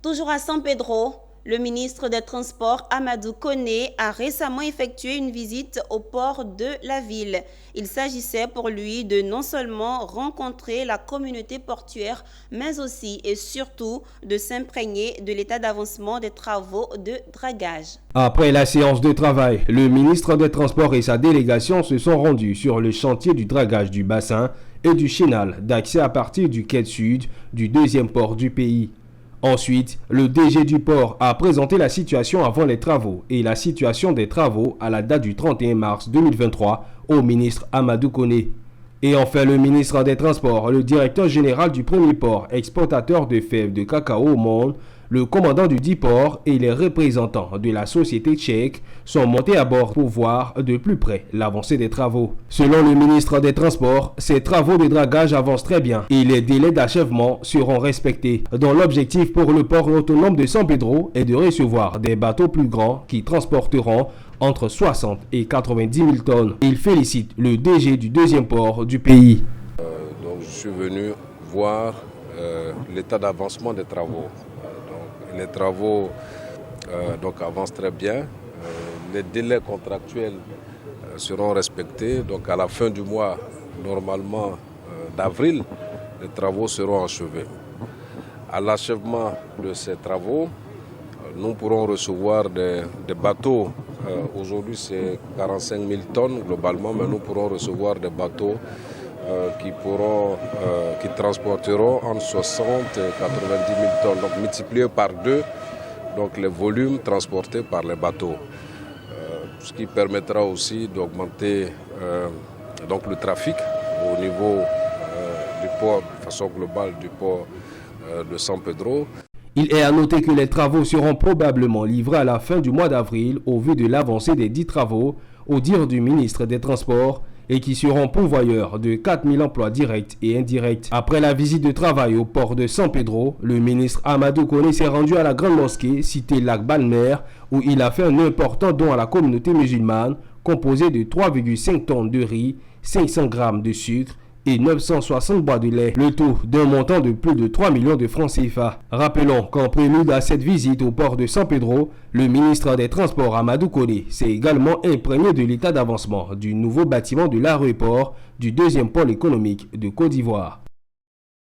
Toujours à San Pedro, le ministre des Transports, Amadou Koné, a récemment effectué une visite au port de la ville. Il s'agissait pour lui de non seulement rencontrer la communauté portuaire, mais aussi et surtout de s'imprégner de l'état d'avancement des travaux de dragage. Après la séance de travail, le ministre des Transports et sa délégation se sont rendus sur le chantier du dragage du bassin et du chénal d'accès à partir du quai sud du deuxième port du pays. Ensuite, le DG du port a présenté la situation avant les travaux et la situation des travaux à la date du 31 mars 2023 au ministre Amadou Koné. Et enfin, le ministre des Transports, le directeur général du premier port exportateur de fèves de cacao au monde, le commandant du dit port et les représentants de la société tchèque sont montés à bord pour voir de plus près l'avancée des travaux. Selon le ministre des Transports, ces travaux de dragage avancent très bien et les délais d'achèvement seront respectés, dont l'objectif pour le port autonome de San Pedro est de recevoir des bateaux plus grands qui transporteront entre 60 et 90 000 tonnes. Il félicite le DG du deuxième port du pays. Donc je suis venu voir l'état d'avancement des travaux. Les travaux avancent très bien. Les délais contractuels seront respectés. Donc à la fin du mois, normalement d'avril, les travaux seront achevés. À l'achèvement de ces travaux, nous pourrons recevoir des bateaux. Aujourd'hui, c'est 45 000 tonnes globalement, mais nous pourrons recevoir des bateaux qui transporteront entre 60 et 90 000 tonnes, donc multiplié par 2 donc les volumes transportés par les bateaux, ce qui permettra aussi d'augmenter le trafic au niveau du port, de façon globale du port de San Pedro. Il est à noter que les travaux seront probablement livrés à la fin du mois d'avril au vu de l'avancée des dits travaux, au dire du ministre des Transports, et qui seront pourvoyeurs de 4 000 emplois directs et indirects. Après la visite de travail au port de San Pedro, le ministre Amadou Koné s'est rendu à la grande mosquée cité Lac Balmer où il a fait un important don à la communauté musulmane composé de 3,5 tonnes de riz, 500 grammes de sucre et 960 boîtes de lait, le tout d'un montant de plus de 3 millions de francs CFA. Rappelons qu'en prélude à cette visite au port de San Pedro, le ministre des Transports Amadou Koné s'est également imprégné de l'état d'avancement du nouveau bâtiment de l'aéroport du deuxième pôle économique de Côte d'Ivoire.